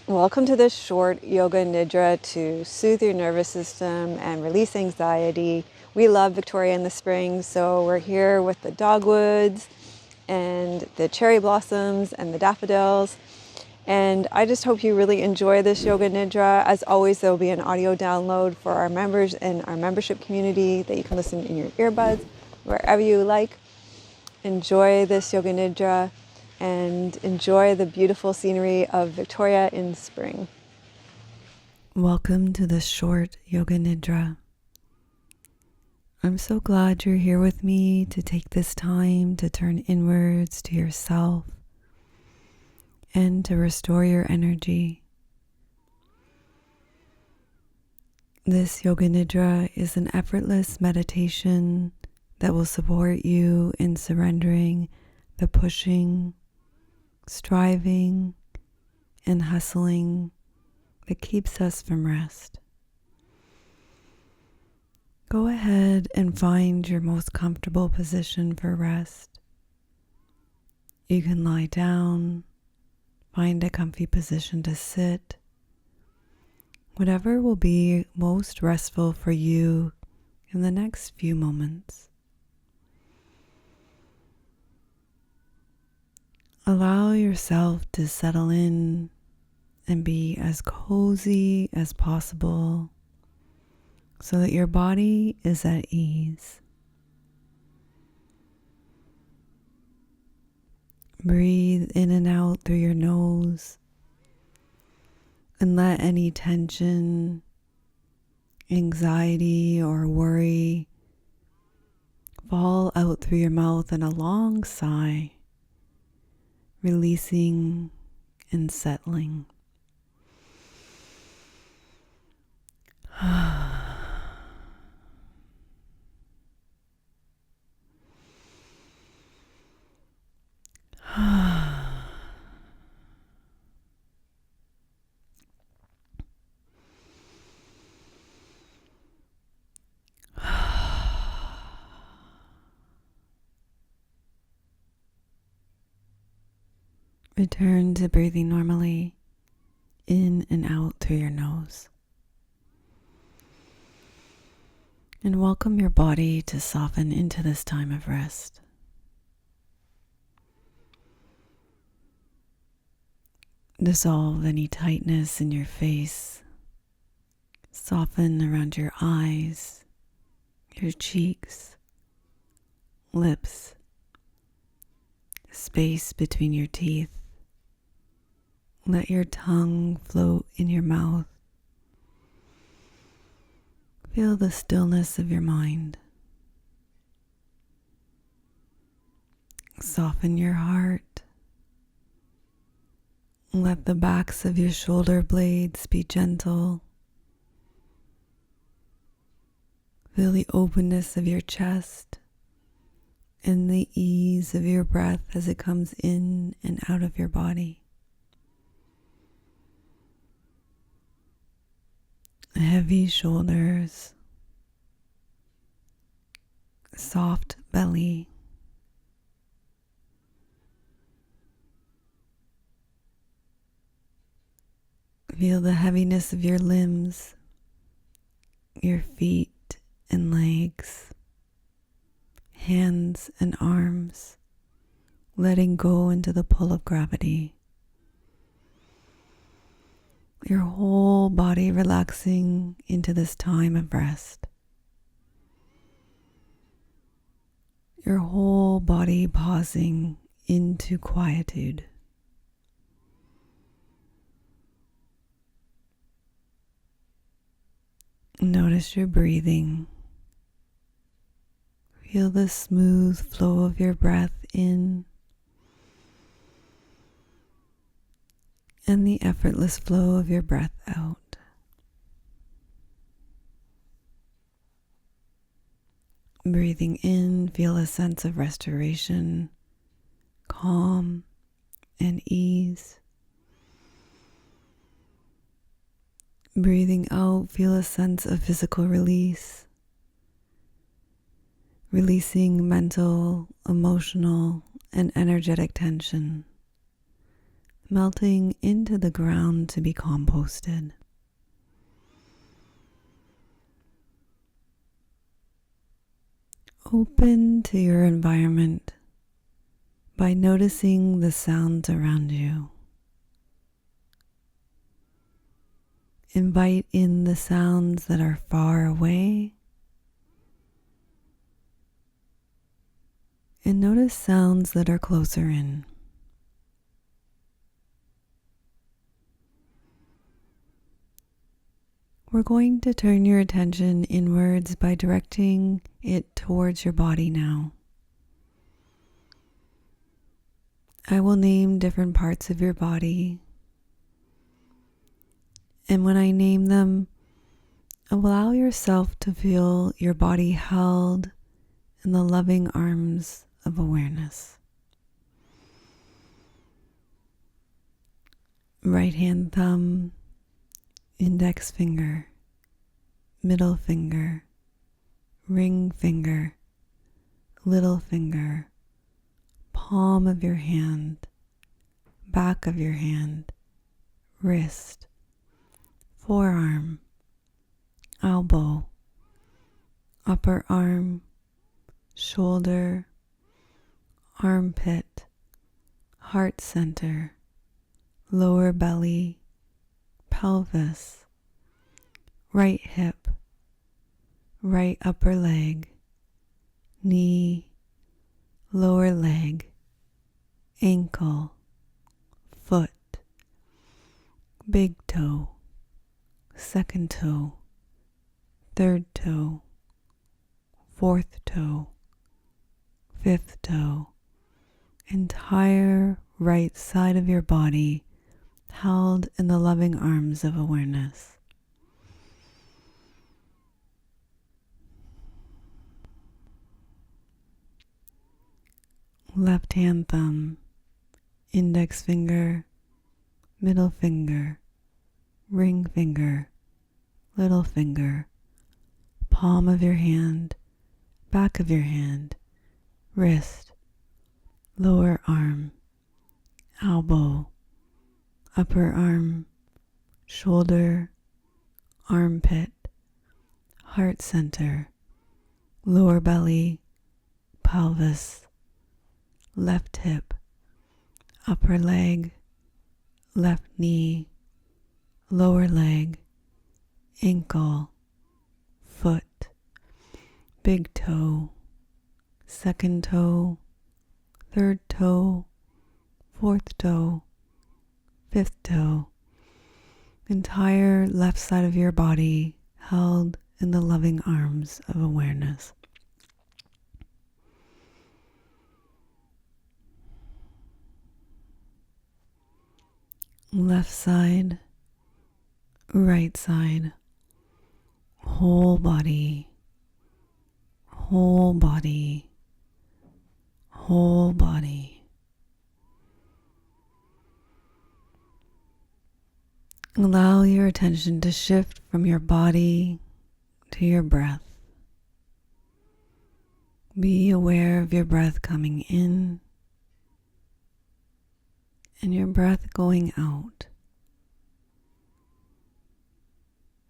Welcome to this short yoga nidra to soothe your nervous system and release anxiety. We love Victoria in the spring, so we're here with the dogwoods and the cherry blossoms and the daffodils. And I just hope you really enjoy this yoga nidra. As always, there will be an audio download for our members in our membership community that you can listen in your earbuds wherever you like. Enjoy this yoga nidra and enjoy the beautiful scenery of Victoria in spring. Welcome to this short yoga nidra. I'm so glad you're here with me to take this time to turn inwards to yourself and to restore your energy. This yoga nidra is an effortless meditation that will support you in surrendering the pushing, striving, and hustling that keeps us from rest. Go ahead and find your most comfortable position for rest. You can lie down, find a comfy position to sit, whatever will be most restful for you in the next few moments. Allow yourself to settle in and be as cozy as possible so that your body is at ease. Breathe in and out through your nose and let any tension, anxiety, or worry fall out through your mouth in a long sigh, releasing and settling. Return to breathing normally in and out through your nose. And welcome your body to soften into this time of rest. Dissolve any tightness in your face. Soften around your eyes, your cheeks, lips, space between your teeth. Let your tongue float in your mouth. Feel the stillness of your mind. Soften your heart. Let the backs of your shoulder blades be gentle. Feel the openness of your chest and the ease of your breath as it comes in and out of your body. Heavy shoulders, soft belly. Feel the heaviness of your limbs, your feet and legs, hands and arms, letting go into the pull of gravity. Your whole body relaxing into this time of rest. Your whole body pausing into quietude. Notice your breathing. Feel the smooth flow of your breath in and the effortless flow of your breath out. Breathing in, feel a sense of restoration, calm, and ease. Breathing out, feel a sense of physical release, releasing mental, emotional, and energetic tension. melting into the ground to be composted. Open to your environment by noticing the sounds around you. Invite in the sounds that are far away, and notice sounds that are closer in. We're going to turn your attention inwards by directing it towards your body now. I will name different parts of your body, and when I name them, allow yourself to feel your body held in the loving arms of awareness. Right hand thumb, index finger, middle finger, ring finger, little finger, palm of your hand, back of your hand, wrist, forearm, elbow, upper arm, shoulder, armpit, heart center, lower belly, pelvis, right hip, right upper leg, knee, lower leg, ankle, foot, big toe, second toe, third toe, fourth toe, fifth toe, entire right side of your body held in the loving arms of awareness. Left hand thumb, index finger, middle finger, ring finger, little finger, palm of your hand, back of your hand, wrist, lower arm, elbow, upper arm, shoulder, armpit, heart center, lower belly, pelvis, left hip, upper leg, left knee, lower leg, ankle, foot, big toe, second toe, third toe, fourth toe, fifth toe, entire left side of your body held in the loving arms of awareness. Left side, right side, whole body, whole body, whole body. Allow your attention to shift from your body to your breath. Be aware of your breath coming in and your breath going out.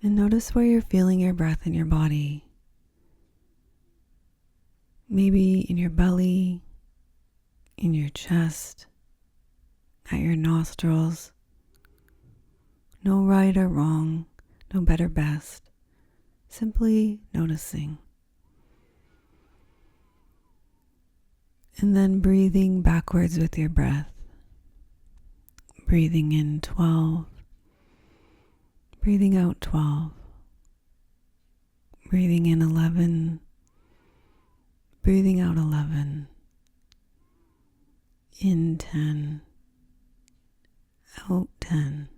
And notice where you're feeling your breath in your body. Maybe in your belly, in your chest, at your nostrils. No right or wrong, no better best. Simply noticing. And then breathing backwards with your breath. Breathing in 12. Breathing out 12. Breathing in 11. Breathing out 11. In 10. Out 10.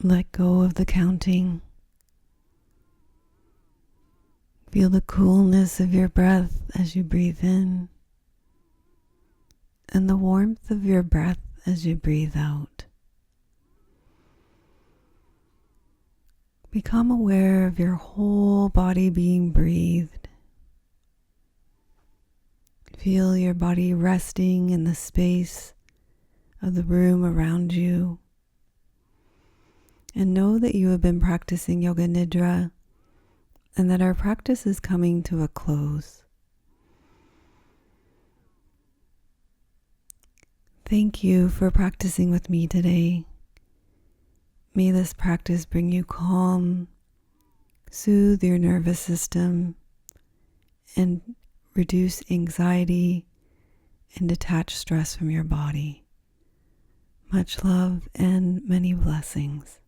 Let go of the counting. Feel the coolness of your breath as you breathe in, and the warmth of your breath as you breathe out. Become aware of your whole body being breathed. Feel your body resting in the space of the room around you. And know that you have been practicing Yoga Nidra and that our practice is coming to a close. Thank you for practicing with me today. May this practice bring you calm, soothe your nervous system, and reduce anxiety and detach stress from your body. Much love and many blessings.